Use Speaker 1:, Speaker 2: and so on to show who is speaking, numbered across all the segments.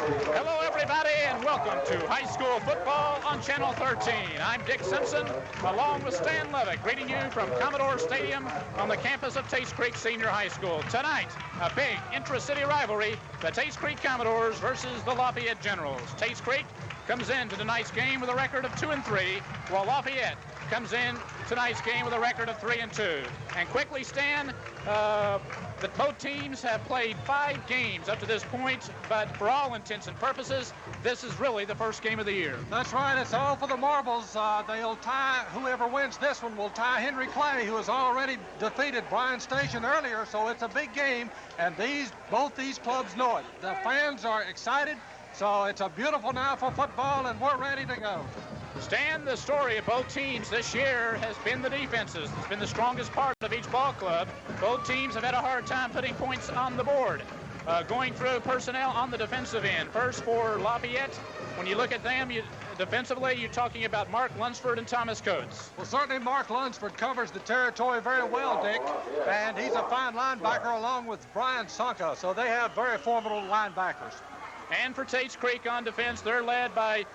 Speaker 1: Hello, everybody, and welcome to high school football on Channel 13. I'm Dick Simpson, along with Stan Levick, greeting you from Commodore Stadium on the campus of Tates Creek Senior High School. Tonight, a big intra-city rivalry, the Tates Creek Commodores versus the Lafayette Generals. Tates Creek comes into tonight's game with a record of 2-3, while Lafayette comes in tonight's game with a record of 3-2. And quickly, Stan, that both teams have played 5 games up to this point, but for all intents and purposes, this is really the first game of the year.
Speaker 2: That's right. It's all for the marbles. They'll tie, whoever wins this one will tie Henry Clay, who has already defeated Bryan Station earlier, so it's a big game, and both these clubs know it. The fans are excited, so it's a beautiful night for football, and we're ready to go.
Speaker 1: Stan, the story of both teams this year has been the defenses. It's been the strongest part of each ball club. Both teams have had a hard time putting points on the board. Going through personnel on the defensive end. First for Lafayette, when you look at them, defensively, you're talking about Mark Lunsford and Thomas Coates.
Speaker 2: Well, certainly Mark Lunsford covers the territory very well, Dick, and he's a fine linebacker along with Brian Sonka, so they have very formidable linebackers.
Speaker 1: And for Tates Creek on defense, they're led by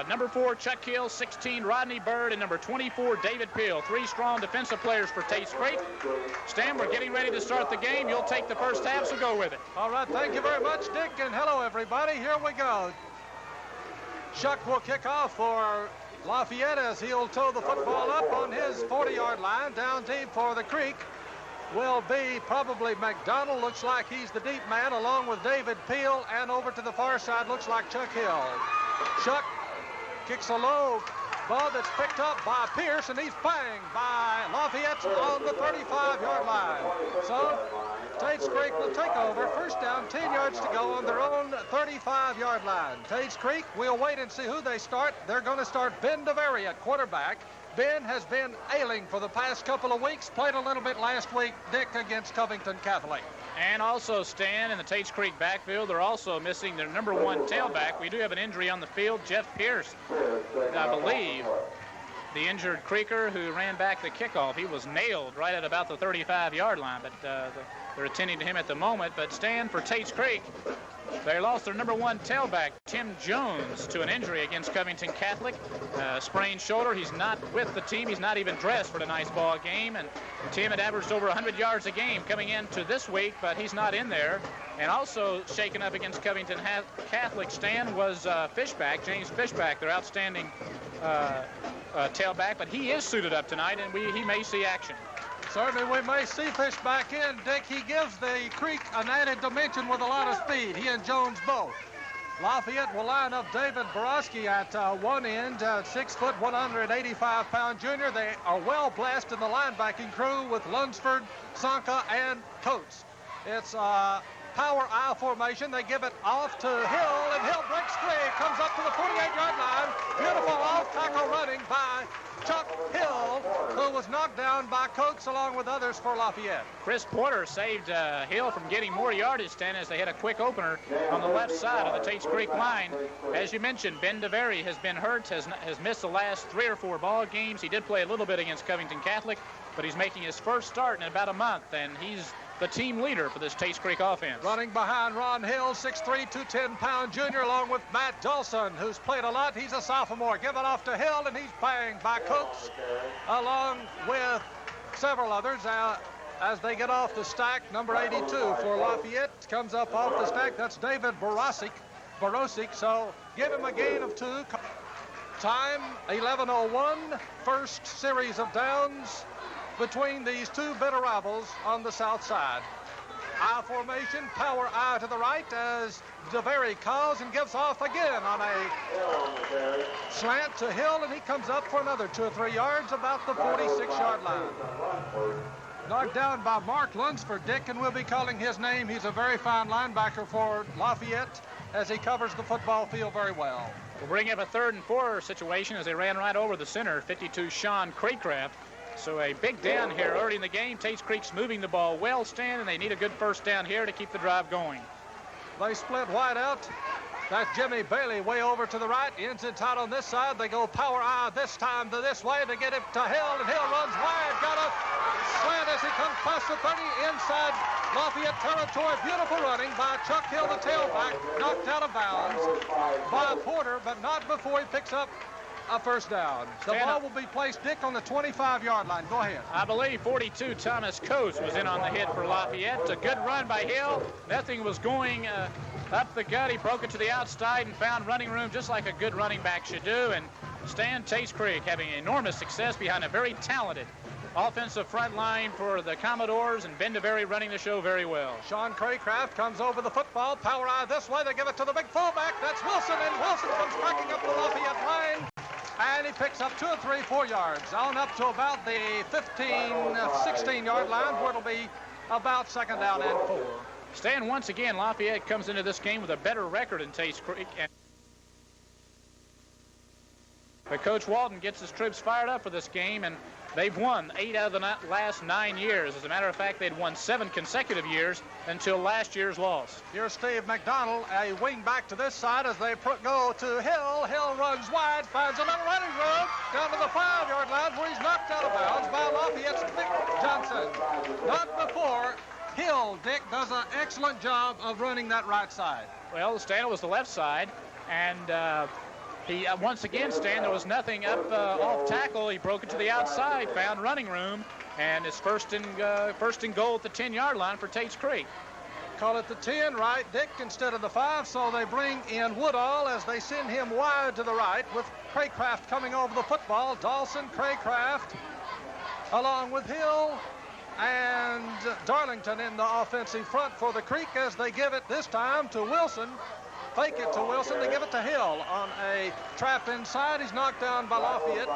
Speaker 1: number 4, Chuck Hill, 16, Rodney Bird, and number 24, David Peel. 3 strong defensive players for Tates Creek. Stan, we're getting ready to start the game. You'll take the first half, so go with it.
Speaker 2: All right, thank you very much, Dick, and hello, everybody. Here we go. Chuck will kick off for Lafayette as he'll tow the football up on his 40-yard line. Down deep for the Creek will be probably McDonald. Looks like he's the deep man, along with David Peel, and over to the far side looks like Chuck Hill. Chuck kicks a low ball that's picked up by Pierce, and he's banged by Lafayette on the 35-yard line. So Tates Creek will take over. First down, 10 yards to go on their own 35-yard line. Tates Creek, we'll wait and see who they start. They're going to start Ben DeVary at quarterback. Ben has been ailing for the past couple of weeks, played a little bit last week, Dick, against Covington Catholic.
Speaker 1: And also, Stan, in the Tates Creek backfield, they're also missing their number 1 tailback. We do have an injury on the field, Jeff Pierce, I believe. The injured Creeker who ran back the kickoff. He was nailed right at about the 35-yard line, but they're attending to him at the moment. But Stan, for Tates Creek, they lost their number 1 tailback, Tim Jones, to an injury against Covington Catholic. Sprained shoulder. He's not with the team. He's not even dressed for tonight's ball game. And Tim had averaged over 100 yards a game coming into this week, but he's not in there. And also shaken up against Covington Catholic, Stan, was Fishback, James Fishback, their outstanding tailback. But he is suited up tonight, and he may see action.
Speaker 2: Certainly we may see Fishback in, Dick. He gives the Creek an added dimension with a lot of speed, he and Jones both. Lafayette will line up David Borowski at one end, 6 foot, 185-pound junior. They are well blessed in the linebacking crew with Lunsford, Sonka, and Coates. It's power I formation. They give it off to Hill, and Hill breaks free, comes up to the 48-yard line. Beautiful off-tackle running by Chuck Hill, who was knocked down by Coates along with others for Lafayette.
Speaker 1: Chris Porter saved Hill from getting more yardage, Stan, as they had a quick opener on the left side of the Tates Creek line. As you mentioned, Ben DeVary has been hurt, has missed the last 3 or 4 ball games. He did play a little bit against Covington Catholic, but he's making his first start in about a month, and he's the team leader for this Tates Creek offense.
Speaker 2: Running behind Ron Hill, 6'3", 210-pound junior, along with Matt Dawson, who's played a lot. He's a sophomore. Give it off to Hill, and he's banged by Coates, along with several others. As they get off the stack, number 82 for Lafayette comes up off the stack. That's David Borosic, so give him a gain of 2. Time, 11:01, first series of downs between these 2 bitter rivals on the south side. I formation, power I to the right as DeVary calls and gives off again on a slant to Hill, and he comes up for another 2 or 3 yards about the 46-yard line. Knocked down by Mark Lunsford, Dick, and we'll be calling his name. He's a very fine linebacker for Lafayette as he covers the football field very well.
Speaker 1: We'll bring up a 3rd and 4 situation as they ran right over the center, 52 Sean Craycraft. So a big down here early in the game. Tates Creek's moving the ball well, Stan, and they need a good first down here to keep the drive going.
Speaker 2: They split wide out. That's Jimmy Bailey way over to the right. Ends and tight on this side. They go power I this time to this way to get it to Hill, and Hill runs wide. Got a slant as he comes past the 30 inside Lafayette territory. Beautiful running by Chuck Hill, the tailback, knocked out of bounds by Porter, but not before he picks up a first down. The ball will be placed, Dick, on the 25-yard line. Go ahead.
Speaker 1: I believe 42 Thomas Coates was in on the hit for Lafayette. A good run by Hill. Nothing was going up the gut. He broke it to the outside and found running room just like a good running back should do. And Stan Tates Creek having enormous success behind a very talented offensive front line for the Commodores, and Ben DeVere running the show very well.
Speaker 2: Sean Craycraft comes over the football. Power eye this way. They give it to the big fullback. That's Wilson, and Wilson comes cracking up the Lafayette line. And he picks up 2 or 3, 4 yards. On up to about the 15, 16-yard line, where it'll be about second down and 4.
Speaker 1: Stan, once again, Lafayette comes into this game with a better record than Tates Creek. But Coach Walton gets his troops fired up for this game, and they've won 8 out of the last 9 years. As a matter of fact, they'd won 7 consecutive years until last year's loss.
Speaker 2: Here's Steve McDonald, a wing back to this side as they go to Hill. Hill runs wide, finds a little running room down to the 5-yard line where he's knocked out of bounds by Lafayette's Dick Johnson. Not before. Hill, Dick, does an excellent job of running that right side.
Speaker 1: Well, Stan was the left side, and he once again, Stan, there was nothing up off tackle. He broke it to the outside, found running room, and it's first and goal at the 10-yard line for Tates Creek.
Speaker 2: Call it the 10, right, Dick, instead of the 5, so they bring in Woodall as they send him wide to the right with Craycraft coming over the football. Dawson, Craycraft, along with Hill and Darlington in the offensive front for the Creek as they give it this time to Wilson. Fake it to Wilson. They give it to Hill on a trap inside. He's knocked down by Lafayette.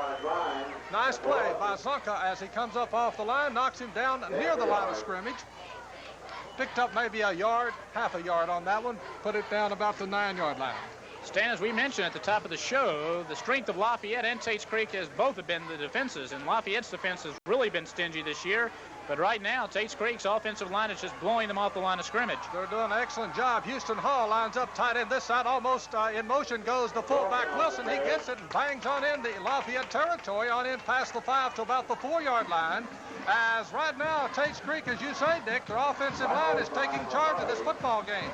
Speaker 2: Nice play by Zonka as he comes up off the line, knocks him down near the line of scrimmage. Picked up maybe a yard, half a yard on that one. Put it down about the 9-yard line.
Speaker 1: Stan, as we mentioned at the top of the show, the strength of Lafayette and Tates Creek has both been the defenses, and Lafayette's defense has really been stingy this year. But right now, Tates Creek's offensive line is just blowing them off the line of scrimmage.
Speaker 2: They're doing an excellent job. Houston Hall lines up tight end this side. Almost in motion goes the fullback Wilson. He gets it and bangs on in the Lafayette territory, on in past the 5 to about the 4-yard line. As right now, Tates Creek, as you say, Dick, their offensive line is taking charge of this football game.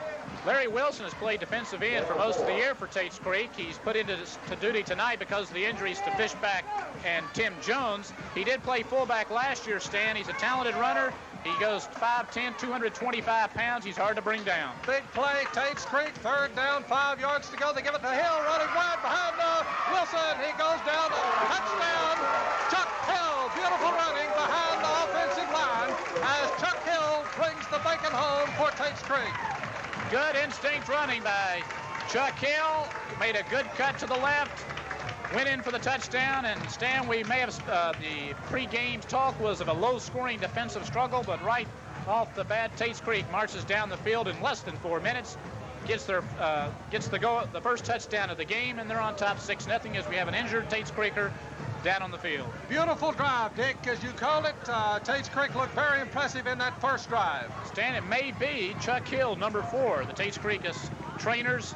Speaker 1: Larry Wilson has played defensive end for most of the year for Tates Creek. He's put into duty tonight because of the injuries to Fishback and Tim Jones. He did play fullback last year, Stan. He's a talented runner. He goes 5'10", 225 pounds. He's hard to bring down.
Speaker 2: Big play, Tates Creek, 3rd down, 5 yards to go. They give it to Hill, running wide behind Wilson. He goes down, touchdown. Chuck Hill, beautiful running behind the offensive line as Chuck Hill brings the bacon home for Tates Creek.
Speaker 1: Good instinct running by Chuck Hill. Made a good cut to the left. Went in for the touchdown. And Stan, we may have the pre-game talk was of a low-scoring defensive struggle, but right off the bat, Tates Creek marches down the field in less than 4 minutes. Gets the first touchdown of the game, and they're on top 6-0 as we have an injured Tates Creeker down on the field.
Speaker 2: Beautiful drive, Dick, as you called it. Tates Creek looked very impressive in that first drive.
Speaker 1: Stan, it may be Chuck Hill, number 4. The Tates Creek trainers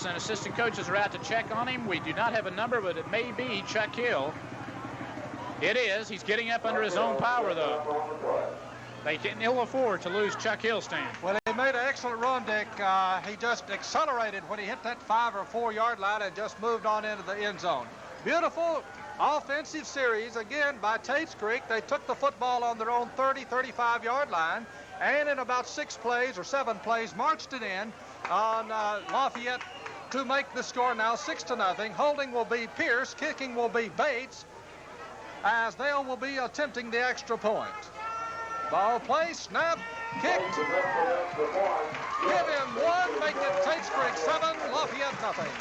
Speaker 1: and assistant coaches are out to check on him. We do not have a number, but it may be Chuck Hill. It is. He's getting up under his own power, though. They can ill afford to lose Chuck Hill, Stan.
Speaker 2: Well, he made an excellent run, Dick. He just accelerated when he hit that 5 or 4 yard line and just moved on into the end zone. Beautiful offensive series, again, by Tates Creek. They took the football on their own 30, 35-yard line, and in about 6 plays or 7 plays, marched it in on Lafayette to make the score now 6-0. Holding will be Pierce. Kicking will be Bates, as they will be attempting the extra point. Ball play, snap, kicked. Give him 1, make it Tates Creek 7, Lafayette nothing.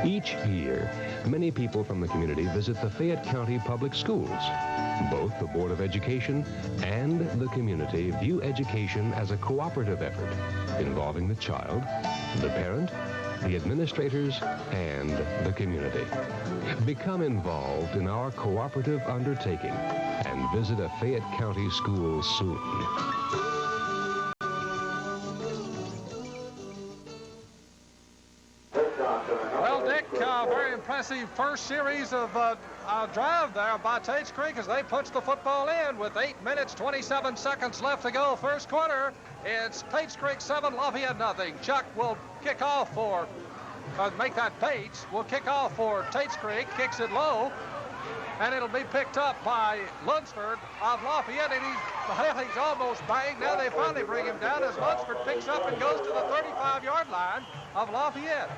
Speaker 3: Each year, many people from the community visit the Fayette County Public Schools. Both the Board of Education and the community view education as a cooperative effort involving the child, the parent, the administrators, and the community. Become involved in our cooperative undertaking and visit a Fayette County school soon.
Speaker 2: impressive first series of drive there by Tates Creek as they punch the football in with 8 minutes, 27 seconds left to go. First quarter, it's Tates Creek 7, Lafayette nothing. Chuck will kick off for, make that Bates, will kick off for Tates Creek, kicks it low, and it'll be picked up by Lunsford of Lafayette, and he's almost banged. Now they finally bring him down as Lunsford picks up and goes to the 35-yard line of Lafayette.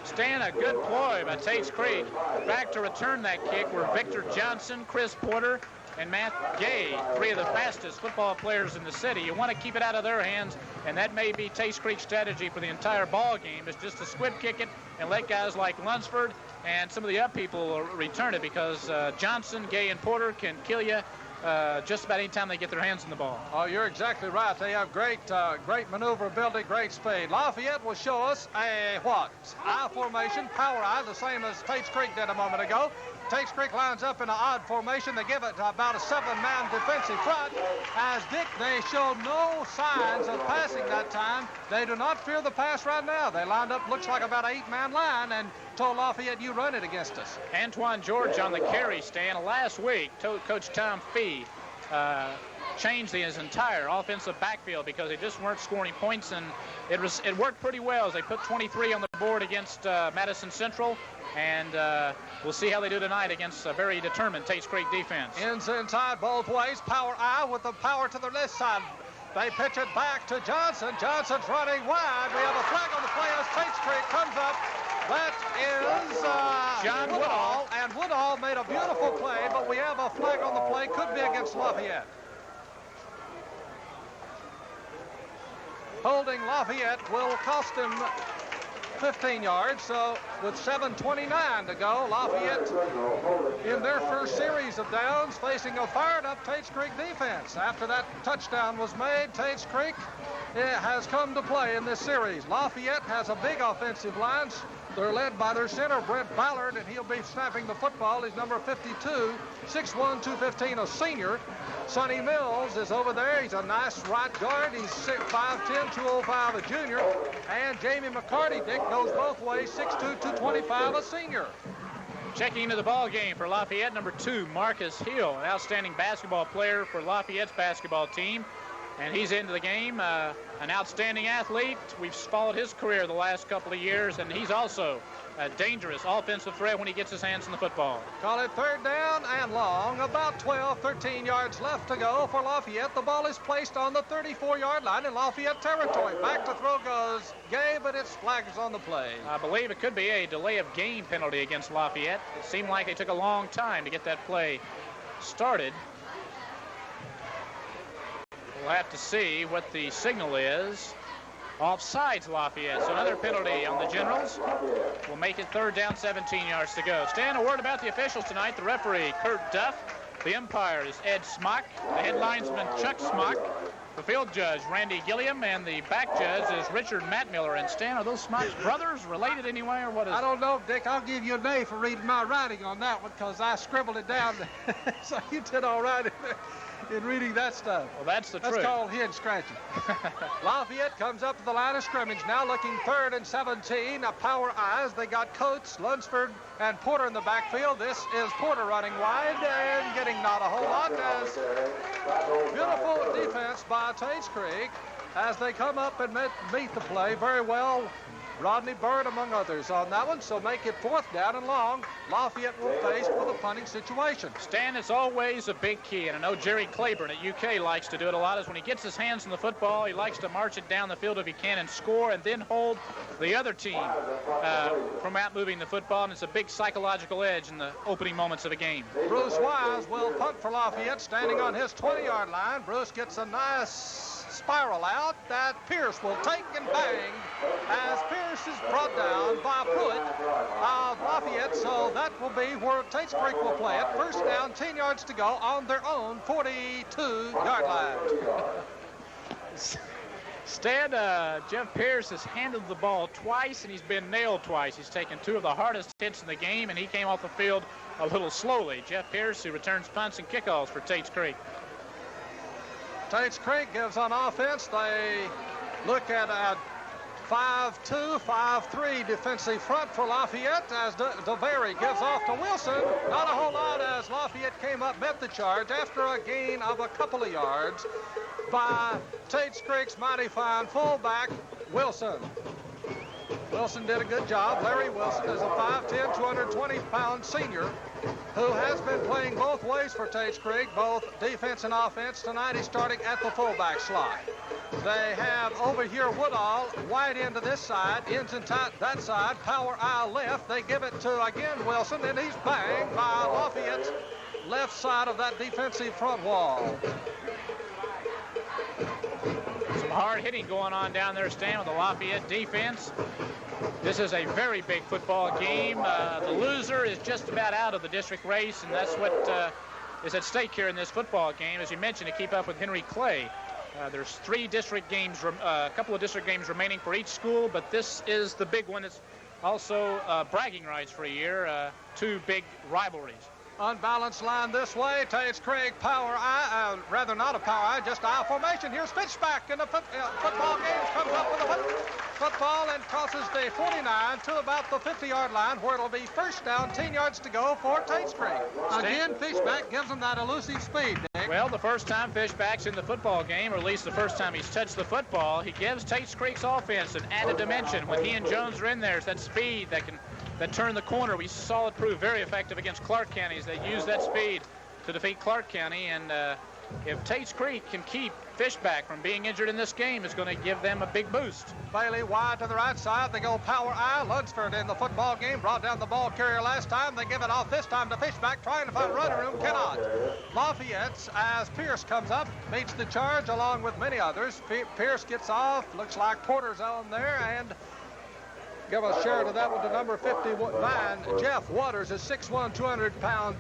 Speaker 1: Stan, a good ploy by Tates Creek. Back to return that kick were Victor Johnson, Chris Porter, and Matt Gay, 3 of the fastest football players in the city. You want to keep it out of their hands, and that may be Tates Creek's strategy for the entire ball game, is just to squib kick it and let guys like Lunsford and some of the up people return it, because Johnson, Gay, and Porter can kill you just about any time they get their hands on the ball.
Speaker 2: Oh, you're exactly right. They have great maneuverability, great speed. Lafayette will show us a I formation, power I, the same as Tates Creek did a moment ago. Tates Creek lines up in an odd formation. They give it about a 7-man defensive front. As Dick, they show no signs of passing that time. They do not fear the pass right now. They lined up, looks like about an 8-man line, and told Lafayette, you run it against us.
Speaker 1: Antoine George on the carry, Stan. Last week, Coach Tom Fee changed his entire offensive backfield because they just weren't scoring points, and it worked pretty well as they put 23 on the board against Madison Central. And we'll see how they do tonight against a very determined Tates Creek defense.
Speaker 2: Ends inside both ways. Power I with the power to the left side. They pitch it back to Johnson. Johnson's running wide. We have a flag on the play as Tates Creek comes up. That is
Speaker 1: John Woodall.
Speaker 2: And Woodall made a beautiful play, but we have a flag on the play. Could be against Lafayette. Holding Lafayette will cost him 15 yards, so with 7:29 to go, Lafayette in their first series of downs facing a fired-up Tates Creek defense. After that touchdown was made, Tates Creek has come to play in this series. Lafayette has a big offensive line. They're led by their center, Brent Ballard, and he'll be snapping the football. He's number 52, 6'1", 215, a senior. Sonny Mills is over there. He's a nice right guard. He's 5'10", 205, a junior. And Jamie McCarty, Dick, goes both ways, 6'2", 225, a senior.
Speaker 1: Checking into the ball game for Lafayette, number 2, Marcus Hill, an outstanding basketball player for Lafayette's basketball team. And he's into the game, an outstanding athlete. We've followed his career the last couple of years, and he's also a dangerous offensive threat when he gets his hands on the football.
Speaker 2: Call it third down and long. About 12, 13 yards left to go for Lafayette. The ball is placed on the 34-yard line in Lafayette territory. Back to throw goes Gay, but it's flags on the play.
Speaker 1: I believe it could be a delay of game penalty against Lafayette. It seemed like they took a long time to get that play started. We'll have to see what the signal is. Offsides Lafayette, so another penalty on the Generals. Will make it third down, 17 yards to go. Stan, a word about the officials tonight. The referee, Kurt Duff. The umpire is Ed Smock. The head linesman, Chuck Smock. The field judge, Randy Gilliam, and the back judge is Richard Mattmiller. And Stan, are those Smock's brothers related anyway, or what is it?
Speaker 2: I don't know, Dick. I'll give you an A for reading my writing on that one because I scribbled it down. So you did all right in reading that stuff.
Speaker 1: Well, that's the truth.
Speaker 2: That's called head scratching. Lafayette comes up to the line of scrimmage now, looking 3rd and 17. A power eyes. They got Coates, Lunsford, and Porter in the backfield. This is Porter running wide and getting not a whole lot. As beautiful defense by Tates Creek as they come up and meet the play very well. Rodney Bird, among others, on that one, so make it 4th down and long. Lafayette will face with a punting situation.
Speaker 1: Stan, it's always a big key, and I know Jerry Claiborne at UK likes to do it a lot, is when he gets his hands on the football, he likes to march it down the field if he can and score, and then hold the other team from out moving the football, and it's a big psychological edge in the opening moments of a game.
Speaker 2: Bruce Wise will punt for Lafayette, standing on his 20-yard line. Bruce gets a nice spiral out that Pierce will take and bang as Pierce is brought down by Pruitt of Lafayette, so that will be where Tates Creek will play it. First down, 10 yards to go on their own 42-yard line.
Speaker 1: Stan, Jeff Pierce has handled the ball twice, and he's been nailed twice. He's taken 2 of the hardest hits in the game, and he came off the field a little slowly. Jeff Pierce, who returns punts and kickoffs for Tates Creek.
Speaker 2: Tates Creek gives on offense. They look at 5-2, 5-3 defensive front for Lafayette as DeVary gives off to Wilson. Not a whole lot as Lafayette came up, met the charge after a gain of a couple of yards by Tates Creek's mighty fine fullback, Wilson. Wilson did a good job. Larry Wilson is a 5'10", 220-pound senior who has been playing both ways for Tates Creek, both defense and offense. Tonight he's starting at the fullback slot. They have over here Woodall wide into this side, ends and tight that side, power eye left. They give it to, again, Wilson, and he's banged by Lafayette's left side of that defensive front wall.
Speaker 1: Some hard hitting going on down there, Stan, with the Lafayette defense. This is a very big football game. The loser is just about out of the district race, and that's what is at stake here in this football game. As you mentioned, to keep up with Henry Clay. There's three district games, a couple of district games remaining for each school, but this is the big one. It's also bragging rights for a year, two big rivalries.
Speaker 2: Unbalanced line this way. Tates Creek power eye, rather not a power eye, just eye formation. Here's Fitchback in the football game. Comes up with a football and crosses the 49 to about the 50-yard line, where it'll be first down, 10 yards to go for Tates Creek. Again, Fitchback gives them that elusive speed, Dick.
Speaker 1: Well, the first time Fishback's in the football game, or at least the first time he's touched the football, he gives Tates Creek's offense an added dimension. When he and Jones are in there, it's that speed that turn the corner. We saw it prove very effective against Clark County as they used that speed to defeat Clark County. And if Tates Creek can keep Fishback from being injured in this game, it's going to give them a big boost.
Speaker 2: Bailey wide to the right side. They go power eye. Lunsford in the football game. Brought down the ball carrier last time. They give it off this time to Fishback, trying to find running room. Cannot. Lafayette, as Pierce comes up, meets the charge along with many others. Pierce gets off. Looks like Porter's on there, and give a share to that one to number 59. Jeff Waters is 6'1", 200-pound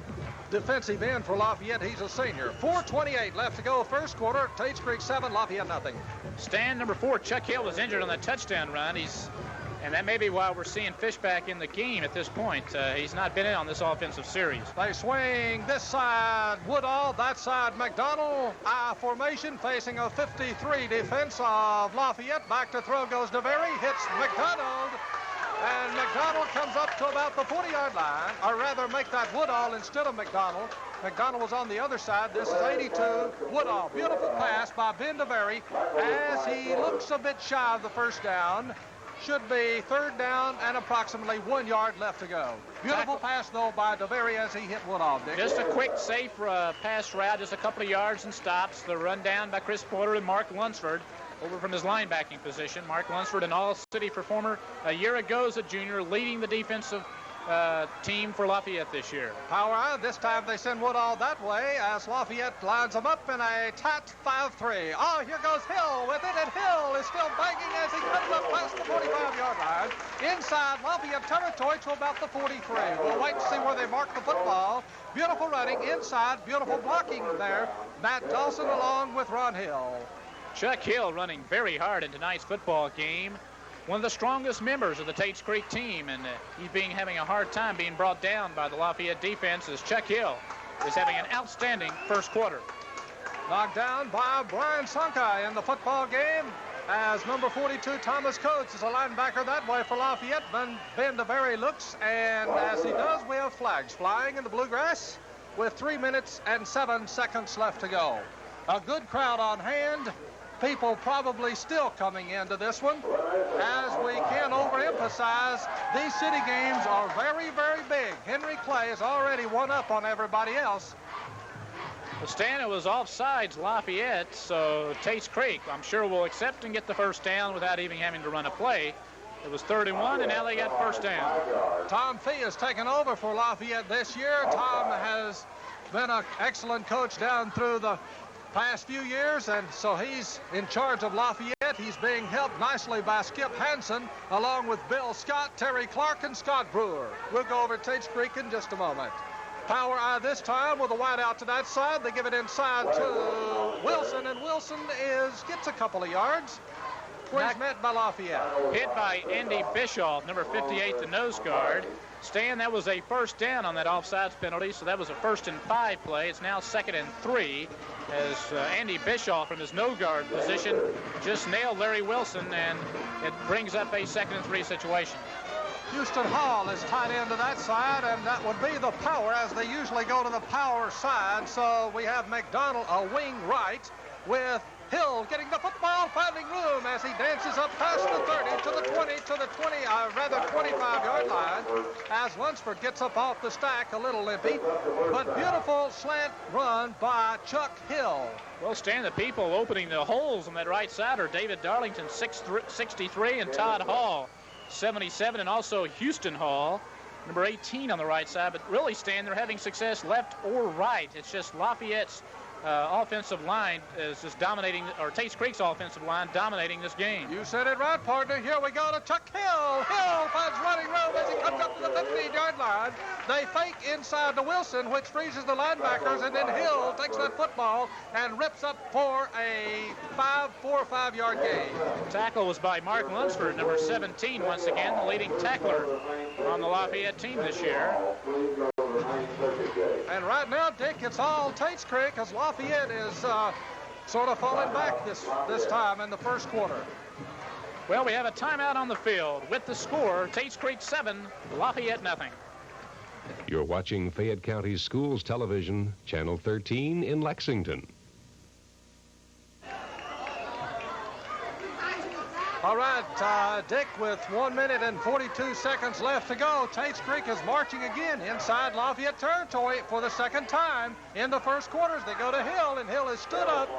Speaker 2: defensive end for Lafayette. He's a senior. 4:28 left to go first quarter. Tates Creek 7, Lafayette nothing.
Speaker 1: Stand number 4, Chuck Hill, was injured on that touchdown run. And that may be why we're seeing Fishback in the game at this point. He's not been in on this offensive series.
Speaker 2: They swing this side, Woodall, that side, McDonald. I formation facing a 53 defense of Lafayette. Back to throw goes DeVary, hits McDonald. And McDonald comes up to about the 40-yard line, or rather make that Woodall instead of McDonald. McDonald was on the other side. This is 82, Woodall. Beautiful pass by Ben DeVary as he looks a bit shy of the first down. Should be third down and approximately 1 yard left to go. Beautiful pass, though, by DeVary as he hit Woodall, Dick.
Speaker 1: Just a quick, safe pass route, just a couple of yards and stops. The run down by Chris Porter and Mark Lunsford over from his linebacking position. Mark Lunsford, an all-city performer a year ago as a junior, leading the defensive team for Lafayette this year.
Speaker 2: Power eye. This time they send Woodall that way as Lafayette lines them up in a tight 5-3. Oh, here goes Hill with it, and Hill is still banging as he comes up past the 45-yard line. Inside Lafayette territory to about the 43. We'll wait to see where they mark the football. Beautiful running inside, beautiful blocking there. Matt Dawson along with Ron Hill.
Speaker 1: Chuck Hill running very hard in tonight's football game. One of the strongest members of the Tates Creek team, and he's having a hard time being brought down by the Lafayette defense as Chuck Hill is having an outstanding first quarter.
Speaker 2: Knocked down by Brian Sonkai in the football game as number 42, Thomas Coates, is a linebacker that way for Lafayette. Ben DeVary looks, and as he does, we have flags flying in the bluegrass with 3 minutes and 7 seconds left to go. A good crowd on hand. People probably still coming into this one. As we can't overemphasize, these city games are very, very big. Henry Clay is already one up on everybody else.
Speaker 1: Well, Stan, it was offsides Lafayette, so Tates Creek, I'm sure, will accept and get the first down without even having to run a play. It was 3rd and 1, and now they got first down.
Speaker 2: Tom Fee has taken over for Lafayette this year. Tom has been an excellent coach down through the past few years, and so he's in charge of Lafayette. He's being helped nicely by Skip Hansen, along with Bill Scott, Terry Clark, and Scott Brewer. We'll go over to Tates Creek in just a moment. Power eye this time with a wide out to that side. They give it inside to Wilson, and Wilson gets a couple of yards. where he's met by Lafayette.
Speaker 1: Hit by Andy Bischoff, number 58, the nose guard. Stan, that was a first down on that offsides penalty, so that was a 1st and 5 play. It's now 2nd and 3 as Andy Bischoff from his nose guard position just nailed Larry Wilson, and it brings up a 2nd and 3 situation.
Speaker 2: Houston Hall is tight end to that side, and that would be the power, as they usually go to the power side. So we have McDonald a wing right with Hill getting the football, finding room as he dances up past the 30 to the 20 to the 25-yard line as Lunsford gets up off the stack, a little limpy, but beautiful slant run by Chuck Hill.
Speaker 1: Well, Stan, the people opening the holes on that right side are David Darlington, 63, and Todd Hall, 77, and also Houston Hall, number 18 on the right side. But really, Stan, they're having success left or right. It's just Lafayette's offensive line is just dominating, or Tates Creek's offensive line dominating this game.
Speaker 2: You said it right, partner. Here we go to Chuck Hill. Hill finds running room as he comes up to the 15-yard line. They fake inside to Wilson, which freezes the linebackers, and then Hill takes that football and rips up for a 4 or 5-yard gain.
Speaker 1: Tackle was by Mark Lunsford, number 17, once again, the leading tackler on the Lafayette team this year.
Speaker 2: And right now, Dick, it's all Tates Creek as Lafayette is sort of falling back this time in the first quarter.
Speaker 1: Well, we have a timeout on the field with the score, Tates Creek 7, Lafayette nothing.
Speaker 3: You're watching Fayette County Schools Television, Channel 13 in Lexington.
Speaker 2: All right, Dick, with 1 minute and 42 seconds left to go, Tates Creek is marching again inside Lafayette territory for the second time in the first quarters. They go to Hill, and Hill is stood up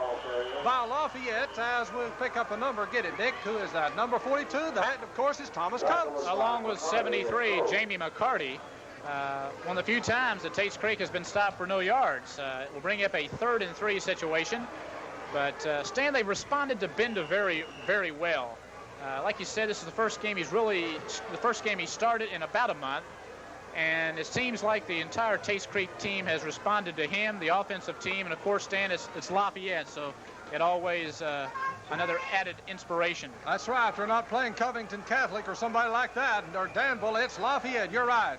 Speaker 2: by Lafayette as we pick up a number. Get it, Dick. Who is that? Number 42. That, of course, is Thomas Coates.
Speaker 1: Along with 73, Jamie McCarty. One of the few times that Tates Creek has been stopped for no yards. It will bring up a 3rd and 3 situation. But Stan, they've responded to Benda very, very well. Like you said, this is the first game he started in about a month, and it seems like the entire Tates Creek team has responded to him, the offensive team, and of course, Stan, it's Lafayette, so it always another added inspiration.
Speaker 2: That's right. They're not playing Covington Catholic or somebody like that, or Danville. It's Lafayette. You're right.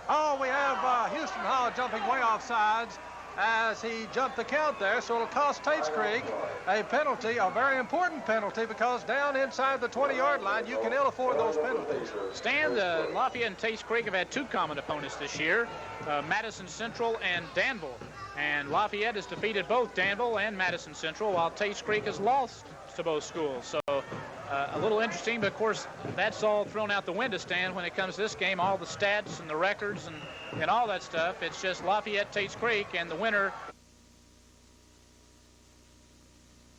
Speaker 2: Oh, we have Houston Hall jumping way off sides as he jumped the count there, so it'll cost Tates Creek a penalty, a very important penalty, because down inside the 20-yard line, you can ill afford those penalties.
Speaker 1: Stan, Lafayette and Tates Creek have had 2 common opponents this year, Madison Central and Danville. And Lafayette has defeated both Danville and Madison Central, while Tates Creek has lost to both schools. So a little interesting, but of course, that's all thrown out the window, Stan, when it comes to this game, all the stats and the records and all that stuff. It's just Lafayette, Tates Creek, and the winner.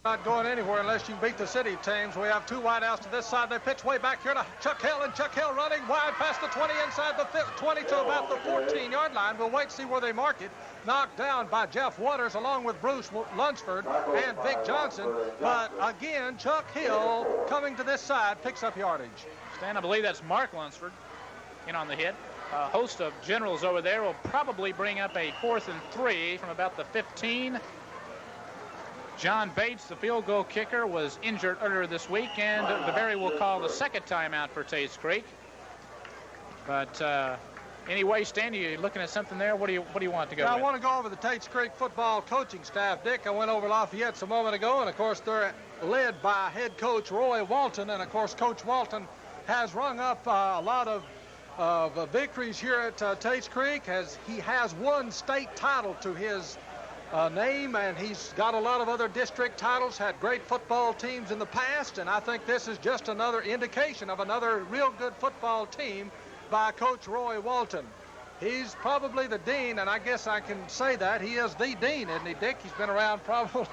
Speaker 2: Not going anywhere unless you beat the city teams. We have 2 wideouts to this side. They pitch way back here to Chuck Hill, and Chuck Hill running wide past the 20 inside the 20 to about the 14-yard line. We'll wait to see where they mark it. Knocked down by Jeff Waters along with Bruce Lunsford and Vic Johnson. But again, Chuck Hill coming to this side picks up yardage.
Speaker 1: Stan, I believe that's Mark Lunsford in on the hit. A host of generals over there will probably bring up a 4th and 3 from about the 15. John Bates, the field goal kicker, was injured earlier this week, and DeBerry will call the second timeout for Tates Creek. But anyway, Stan, you looking at something there? What do you want to go with?
Speaker 2: I want to go over the Tates Creek football coaching staff, Dick. I went over Lafayette's a moment ago, and of course they're led by head coach Roy Walton, and of course Coach Walton has rung up a lot of victories here at Tates Creek, as he has one state title to his name, and he's got a lot of other district titles, had great football teams in the past, and I think this is just another indication of another real good football team by Coach Roy Walton. He's probably the dean, and I guess I can say that. He is the dean, isn't he, Dick? He's been around probably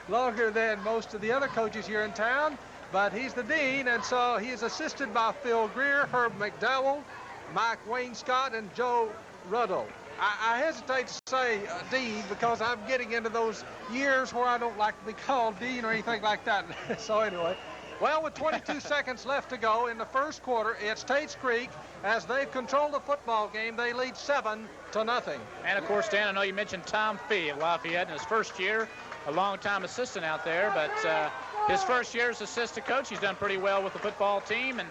Speaker 2: longer than most of the other coaches here in town, but he's the dean, and so he is assisted by Phil Greer, Herb McDowell, Mike Wainscott, and Joe Ruddle. I hesitate to say dean because I'm getting into those years where I don't like to be called dean or anything like that. So anyway, well, with 22 seconds left to go in the first quarter, it's Tates Creek as they've controlled the football game. They lead 7-0.
Speaker 1: And, of course, Dan, I know you mentioned Tom Fee of Lafayette in his first year, a long-time assistant out there, but his first year as assistant coach, he's done pretty well with the football team, and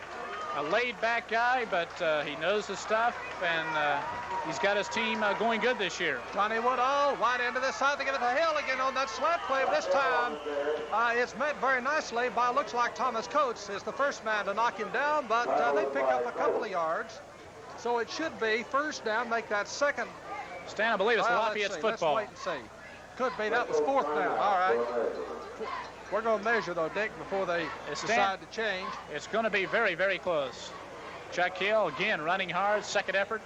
Speaker 1: a laid-back guy, but he knows his stuff, and he's got his team going good this year.
Speaker 2: Johnny Woodall, wide end of this side. They give it to Hill again on that slant play. This time, it's met very nicely by, looks like Thomas Coates is the first man to knock him down, but they pick up a couple of yards. So it should be first down, make that second.
Speaker 1: Stan, I believe it's Lafayette's football.
Speaker 2: Let's wait and see. Could be. That was fourth down. All right. We're going to measure, though, Dick, before they decide to change.
Speaker 1: It's going to be very, very close. Chuck Hill, again, running hard, second effort.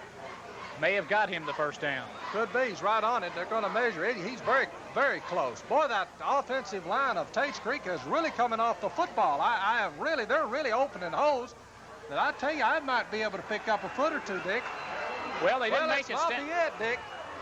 Speaker 1: May have got him the first down.
Speaker 2: Could be. He's right on it. They're going to measure it. He's very, very close. Boy, that offensive line of Tates Creek is really coming off the football. They're really opening holes. But I tell you, I might be able to pick up a foot or two, Dick.
Speaker 1: Well, they didn't make it, Stan.
Speaker 2: Dick.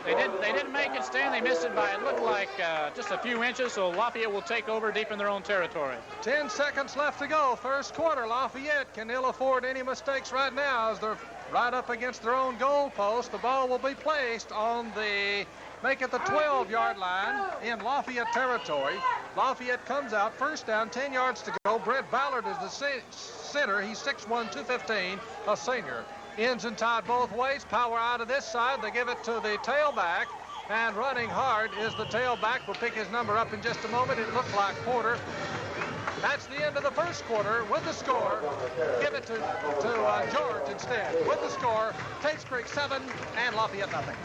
Speaker 1: They didn't make it, Stan. They missed it by, it looked like just a few inches, so Lafayette will take over deep in their own territory.
Speaker 2: 10 seconds left to go. First quarter. Lafayette can ill afford any mistakes right now as they're right up against their own goal post. The ball will be placed on the, make it the 12-yard line in Lafayette territory. Lafayette comes out, first down, 10 yards to go. Brent Ballard is the center. He's 6'1", 215, a senior. Ends and tied both ways. Power out of this side. They give it to the tailback. And running hard is the tailback. We'll pick his number up in just a moment. It looked like Porter. That's the end of the first quarter with the score. Give it to George instead. With the score, Tates Creek 7 and Lafayette nothing.